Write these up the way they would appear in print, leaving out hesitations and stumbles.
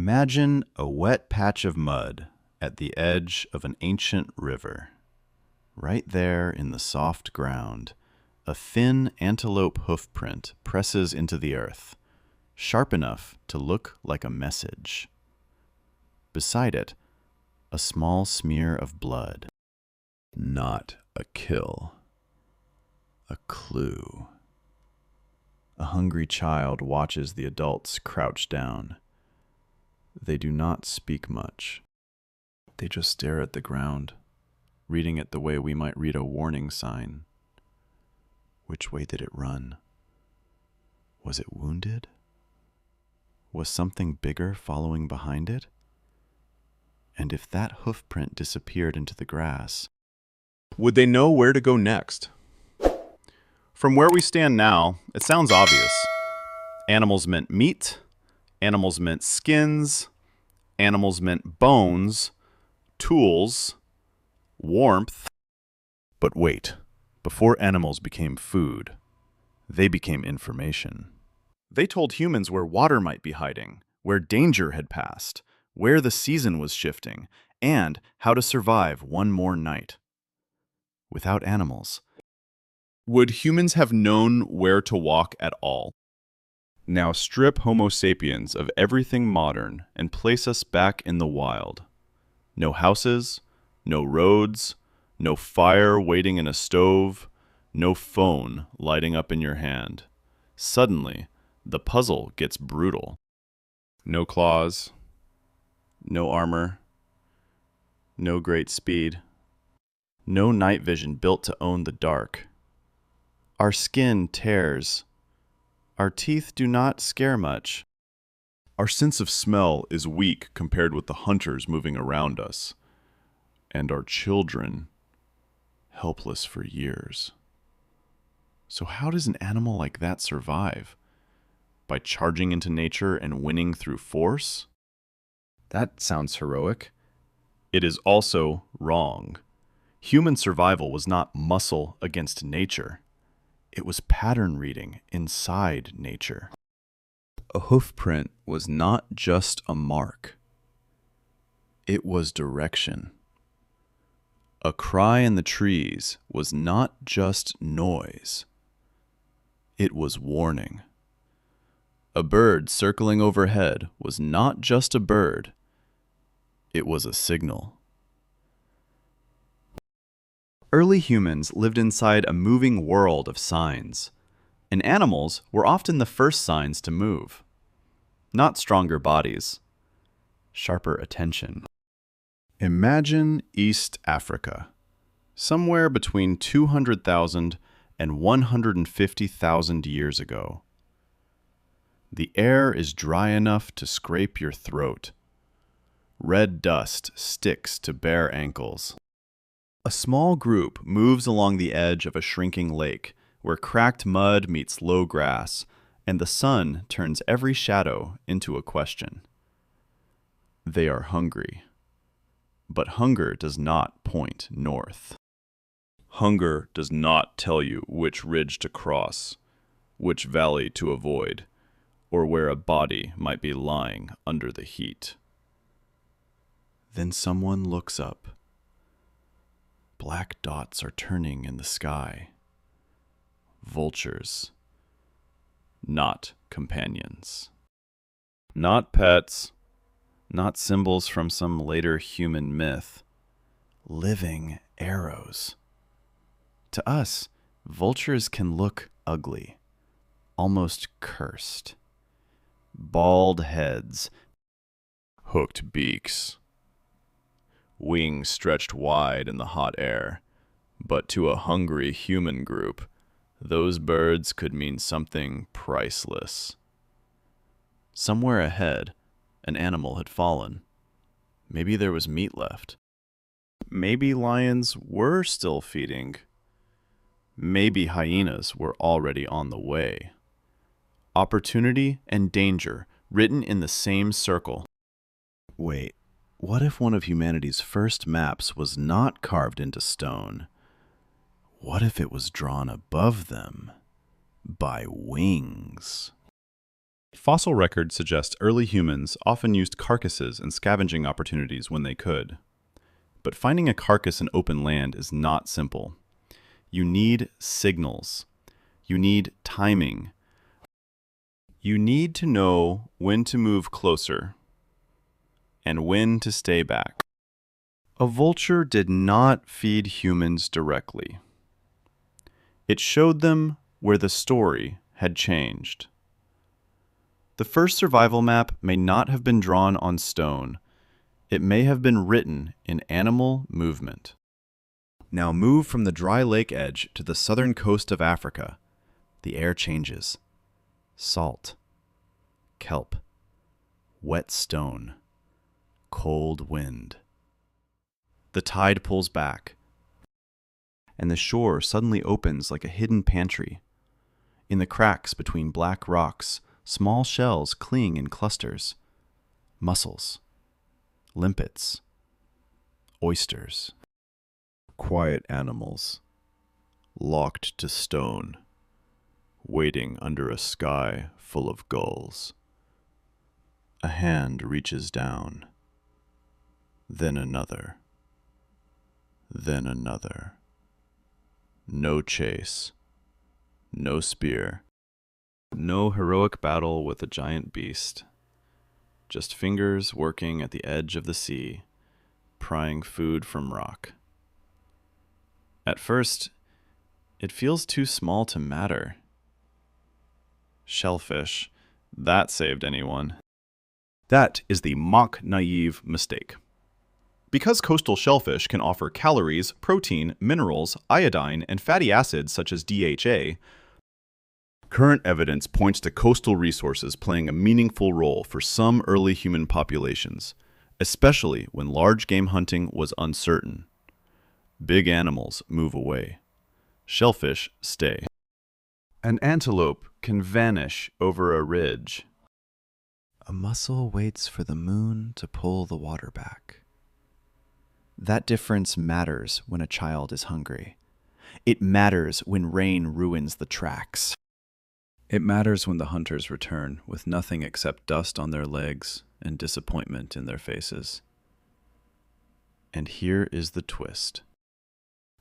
Imagine a wet patch of mud at the edge of an ancient river. Right there in the soft ground, a thin antelope hoofprint presses into the earth, sharp enough to look like a message. Beside it, a small smear of blood. Not a kill. A clue. A hungry child watches the adults crouch down. They do not speak much. They just stare at the ground, reading it the way we might read a warning sign. Which way did it run? Was it wounded? Was something bigger following behind it? And if that hoofprint disappeared into the grass, would they know where to go next? From where we stand now, it sounds obvious. Animals meant meat, animals meant skins, animals meant bones, tools, warmth. But wait, before animals became food, they became information. They told humans where water might be hiding, where danger had passed, where the season was shifting, and how to survive one more night. Without animals, would humans have known where to walk at all? Now strip Homo sapiens of everything modern and place us back in the wild. No houses, no roads, no fire waiting in a stove, no phone lighting up in your hand. Suddenly, the puzzle gets brutal. No claws, no armor, no great speed, no night vision built to own the dark. Our skin tears. Our teeth do not scare much. Our sense of smell is weak compared with the hunters moving around us. And our children, helpless for years. So how does an animal like that survive? By charging into nature and winning through force? That sounds heroic. It is also wrong. Human survival was not muscle against nature. It was pattern reading inside nature. A hoofprint was not just a mark. It was direction. A cry in the trees was not just noise. It was warning. A bird circling overhead was not just a bird. It was a signal. Early humans lived inside a moving world of signs, and animals were often the first signs to move. Not stronger bodies, sharper attention. Imagine East Africa, somewhere between 200,000 and 150,000 years ago. The air is dry enough to scrape your throat. Red dust sticks to bare ankles. A small group moves along the edge of a shrinking lake where cracked mud meets low grass, and the sun turns every shadow into a question. They are hungry. But hunger does not point north. Hunger does not tell you which ridge to cross, which valley to avoid, or where a body might be lying under the heat. Then someone looks up. Black dots are turning in the sky. Vultures. Not companions. Not pets. Not symbols from some later human myth. Living arrows. To us, vultures can look ugly, almost cursed. Bald heads, hooked beaks, wings stretched wide in the hot air. But to a hungry human group, those birds could mean something priceless. Somewhere ahead, an animal had fallen. Maybe there was meat left. Maybe lions were still feeding. Maybe hyenas were already on the way. Opportunity and danger written in the same circle. Wait, what if one of humanity's first maps was not carved into stone? What if it was drawn above them by wings? Fossil records suggest early humans often used carcasses and scavenging opportunities when they could. But finding a carcass in open land is not simple. You need signals. You need timing. You need to know when to move closer and when to stay back. A vulture did not feed humans directly. It showed them where the story had changed. The first survival map may not have been drawn on stone. It may have been written in animal movement. Now move from the dry lake edge to the southern coast of Africa. The air changes. Salt, kelp, wet stone, cold wind. The tide pulls back, and the shore suddenly opens like a hidden pantry. In the cracks between black rocks, small shells cling in clusters. Mussels, limpets, oysters. Quiet animals, locked to stone, waiting under a sky full of gulls. A hand reaches down, then another, then another. No chase, no spear, no heroic battle with a giant beast. Just fingers working at the edge of the sea, prying food from rock. At first, it feels too small to matter. Shellfish, that saved anyone. That is the mock-naive mistake. Because coastal shellfish can offer calories, protein, minerals, iodine, and fatty acids such as DHA, current evidence points to coastal resources playing a meaningful role for some early human populations, especially when large game hunting was uncertain. Big animals move away. Shellfish stay. An antelope can vanish over a ridge. A mussel waits for the moon to pull the water back. That difference matters when a child is hungry. It matters when rain ruins the tracks. It matters when the hunters return with nothing except dust on their legs and disappointment in their faces. And here is the twist.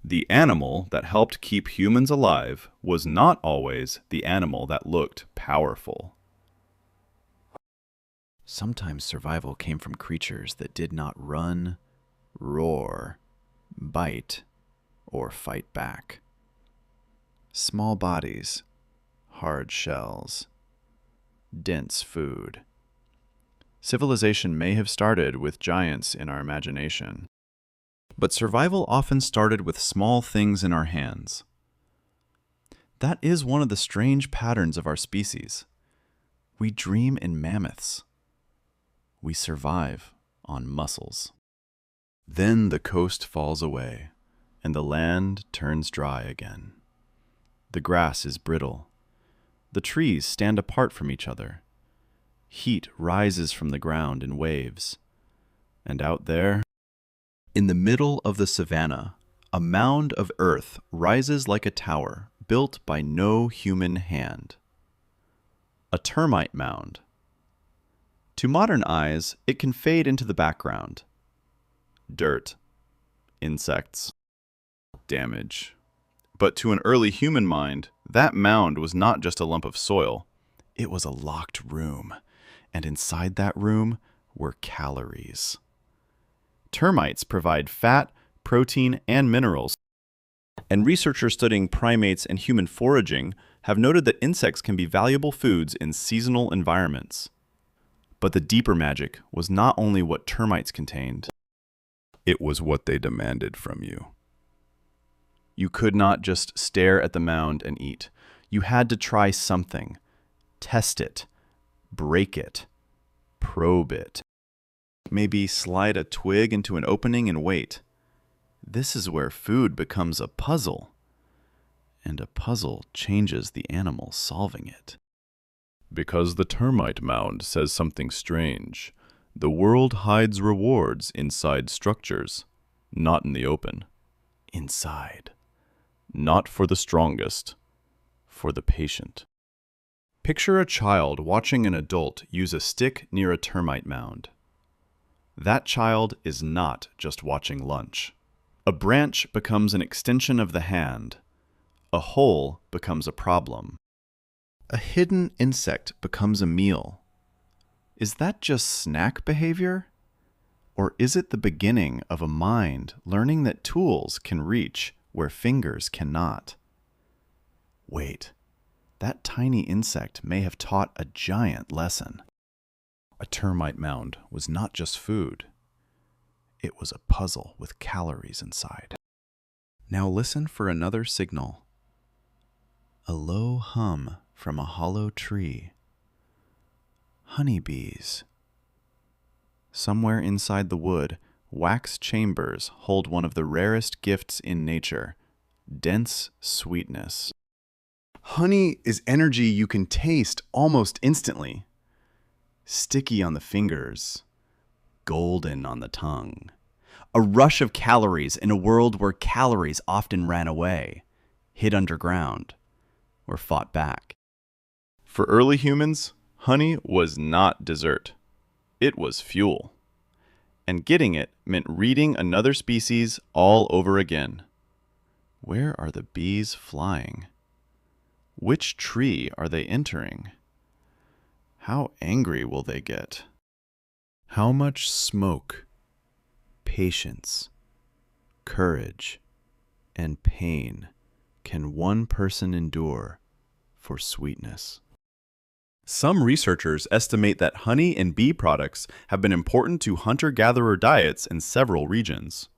The animal that helped keep humans alive was not always the animal that looked powerful. Sometimes survival came from creatures that did not run, roar, bite, or fight back. Small bodies, hard shells, dense food. Civilization may have started with giants in our imagination, but survival often started with small things in our hands. That is one of the strange patterns of our species. We dream in mammoths. We survive on mussels. Then the coast falls away, and the land turns dry again. The grass is brittle. The trees stand apart from each other. Heat rises from the ground in waves. And out there, in the middle of the savannah, a mound of earth rises like a tower built by no human hand. A termite mound. To modern eyes, it can fade into the background. Dirt, insects, damage. But to an early human mind, that mound was not just a lump of soil. It was a locked room, and inside that room were calories. Termites provide fat, protein, and minerals. And researchers studying primates and human foraging have noted that insects can be valuable foods in seasonal environments. But the deeper magic was not only what termites contained, it was what they demanded from you. You could not just stare at the mound and eat. You had to try something, test it, break it, probe it. Maybe slide a twig into an opening and wait. This is where food becomes a puzzle, and a puzzle changes the animal solving it. Because the termite mound says something strange, the world hides rewards inside structures, not in the open. Inside. Not for the strongest, for the patient. Picture a child watching an adult use a stick near a termite mound. That child is not just watching lunch. A branch becomes an extension of the hand. A hole becomes a problem. A hidden insect becomes a meal. Is that just snack behavior? Or is it the beginning of a mind learning that tools can reach where fingers cannot? Wait, that tiny insect may have taught a giant lesson. A termite mound was not just food. It was a puzzle with calories inside. Now listen for another signal. A low hum from a hollow tree. Honeybees. Somewhere inside the wood, wax chambers hold one of the rarest gifts in nature, dense sweetness. Honey is energy you can taste almost instantly. Sticky on the fingers, golden on the tongue. A rush of calories in a world where calories often ran away, hid underground, or fought back. For early humans, honey was not dessert. It was fuel. And getting it meant reading another species all over again. Where are the bees flying? Which tree are they entering? How angry will they get? How much smoke, patience, courage, and pain can one person endure for sweetness? Some researchers estimate that honey and bee products have been important to hunter-gatherer diets in several regions.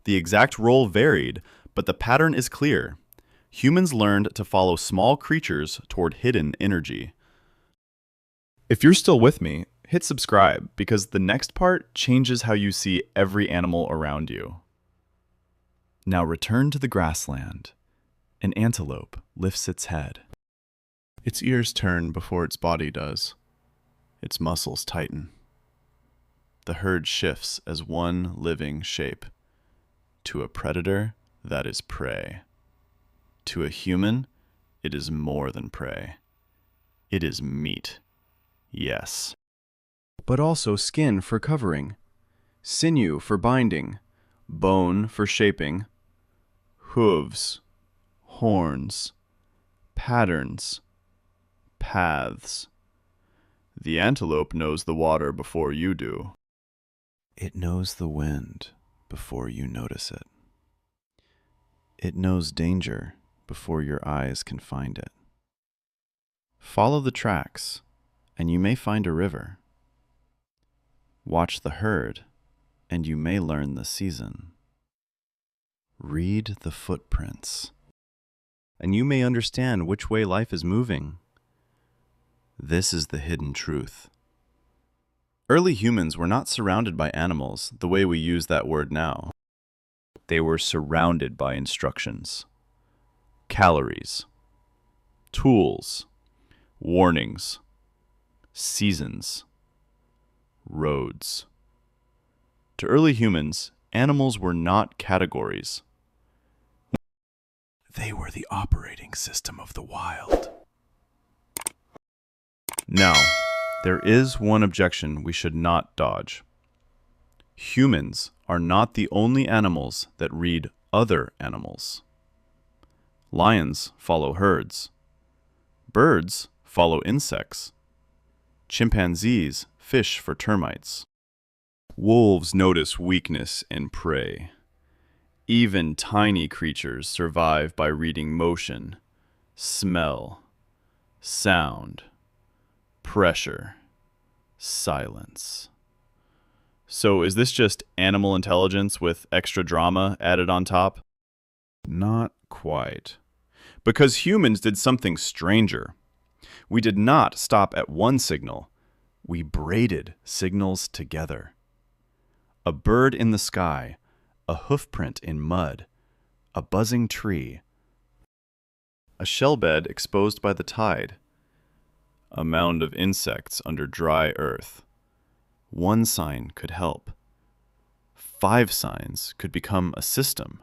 The exact role varied, but the pattern is clear. Humans learned to follow small creatures toward hidden energy. If you're still with me, hit subscribe because the next part changes how you see every animal around you. Now return to the grassland. An antelope lifts its head. Its ears turn before its body does. Its muscles tighten. The herd shifts as one living shape. To a predator, that is prey. To a human, it is more than prey. It is meat. Yes. But also skin for covering, sinew for binding, bone for shaping, hooves, horns, patterns, paths. The antelope knows the water before you do. It knows the wind before you notice it. It knows danger before your eyes can find it. Follow the tracks, and you may find a river. Watch the herd, and you may learn the season. Read the footprints, and you may understand which way life is moving. This is the hidden truth. Early humans were not surrounded by animals the way we use that word now. They were surrounded by instructions, calories, tools, warnings, seasons, roads. To early humans, animals were not categories. They were the operating system of the wild. Now, there is one objection we should not dodge. Humans are not the only animals that read other animals. Lions follow herds. Birds follow insects. Chimpanzees fish for termites. Wolves notice weakness in prey. Even tiny creatures survive by reading motion, smell, sound, pressure, silence. So is this just animal intelligence with extra drama added on top? Not quite. Because humans did something stranger. We did not stop at one signal. We braided signals together. A bird in the sky, a hoofprint in mud, a buzzing tree, a shellbed exposed by the tide, a mound of insects under dry earth. One sign could help. 5 signs could become a system.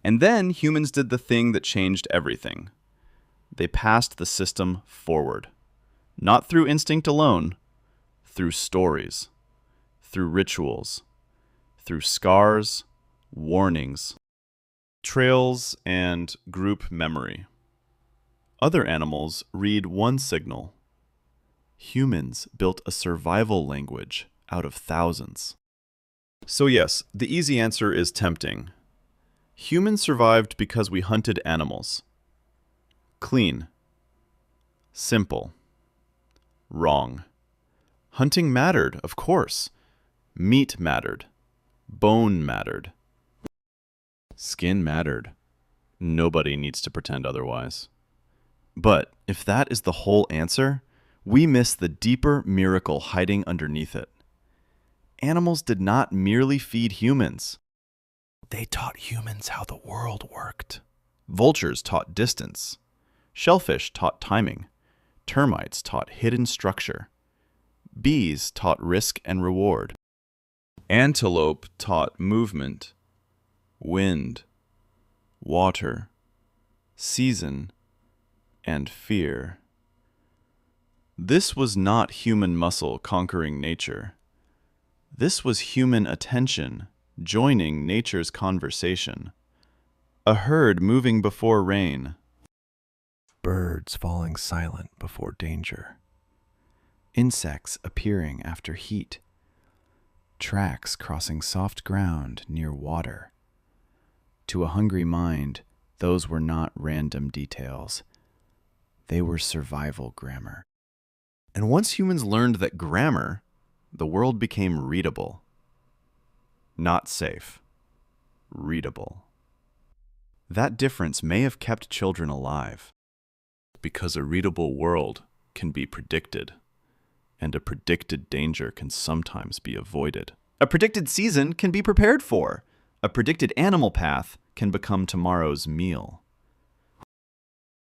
And then humans did the thing that changed everything. They passed the system forward, not through instinct alone, through stories, through rituals, through scars, warnings, trails, and group memory. Other animals read one signal. Humans built a survival language out of thousands. So yes, the easy answer is tempting. Humans survived because we hunted animals. Clean. Simple. Wrong. Hunting mattered, of course. Meat mattered. Bone mattered. Skin mattered. Nobody needs to pretend otherwise. But if that is the whole answer, we miss the deeper miracle hiding underneath it. Animals did not merely feed humans. They taught humans how the world worked. Vultures taught distance. Shellfish taught timing. Termites taught hidden structure. Bees taught risk and reward. Antelope taught movement, wind, water, season, and fear. This was not human muscle conquering nature. This was human attention joining nature's conversation. A herd moving before rain. Birds falling silent before danger. Insects appearing after heat. Tracks crossing soft ground near water. To a hungry mind, those were not random details. They were survival grammar. And once humans learned that grammar, the world became readable. Not safe. Readable. That difference may have kept children alive. Because a readable world can be predicted, and a predicted danger can sometimes be avoided. A predicted season can be prepared for. A predicted animal path can become tomorrow's meal.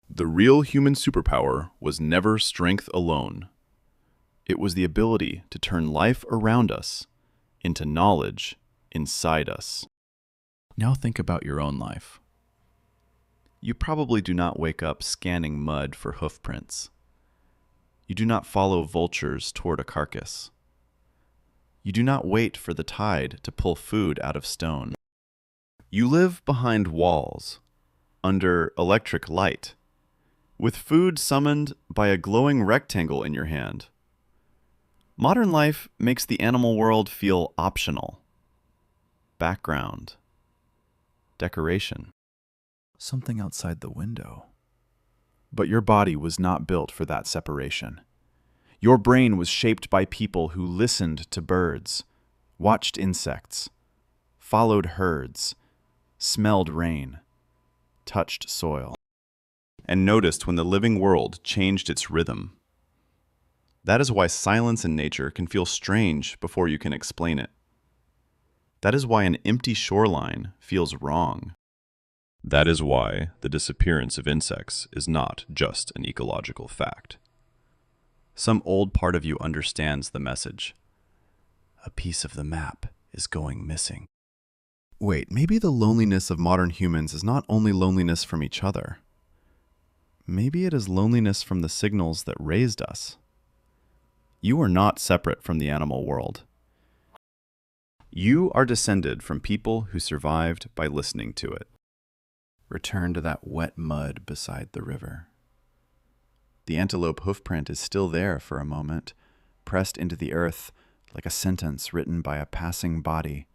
The real human superpower was never strength alone. It was the ability to turn life around us into knowledge inside us. Now think about your own life. You probably do not wake up scanning mud for hoofprints. You do not follow vultures toward a carcass. You do not wait for the tide to pull food out of stone. You live behind walls, under electric light, with food summoned by a glowing rectangle in your hand. Modern life makes the animal world feel optional. Background. Decoration. Something outside the window. But your body was not built for that separation. Your brain was shaped by people who listened to birds, watched insects, followed herds, smelled rain, touched soil, and noticed when the living world changed its rhythm. That is why silence in nature can feel strange before you can explain it. That is why an empty shoreline feels wrong. That is why the disappearance of insects is not just an ecological fact. Some old part of you understands the message. A piece of the map is going missing. Wait, maybe the loneliness of modern humans is not only loneliness from each other. Maybe it is loneliness from the signals that raised us. You are not separate from the animal world. You are descended from people who survived by listening to it. Return to that wet mud beside the river. The antelope hoofprint is still there for a moment, pressed into the earth like a sentence written by a passing body.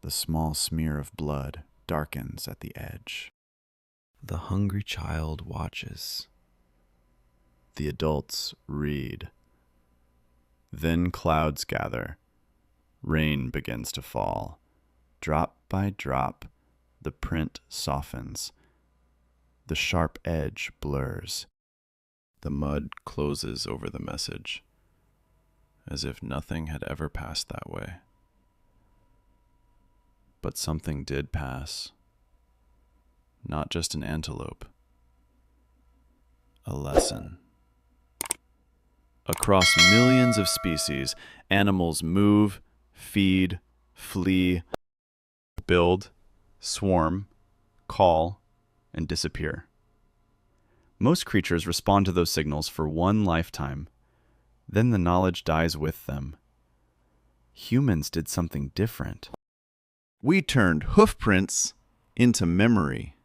The small smear of blood darkens at the edge. The hungry child watches. The adults read. Then clouds gather. Rain begins to fall. Drop by drop, the print softens. The sharp edge blurs. The mud closes over the message, as if nothing had ever passed that way. But something did pass. Not just an antelope. A lesson. Across millions of species, animals move, feed, flee, build, swarm, call, and disappear. Most creatures respond to those signals for one lifetime. Then the knowledge dies with them. Humans did something different. We turned hoofprints into memory.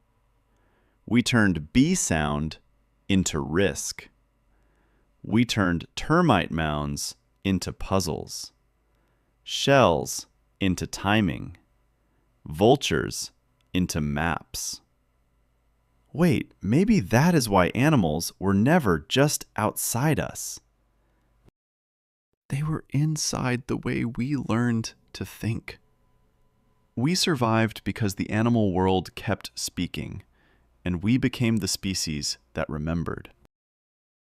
We turned bee sound into risk. We turned termite mounds into puzzles. Shells into timing. Vultures into maps. Wait, maybe that is why animals were never just outside us. They were inside the way we learned to think. We survived because the animal world kept speaking, and we became the species that remembered.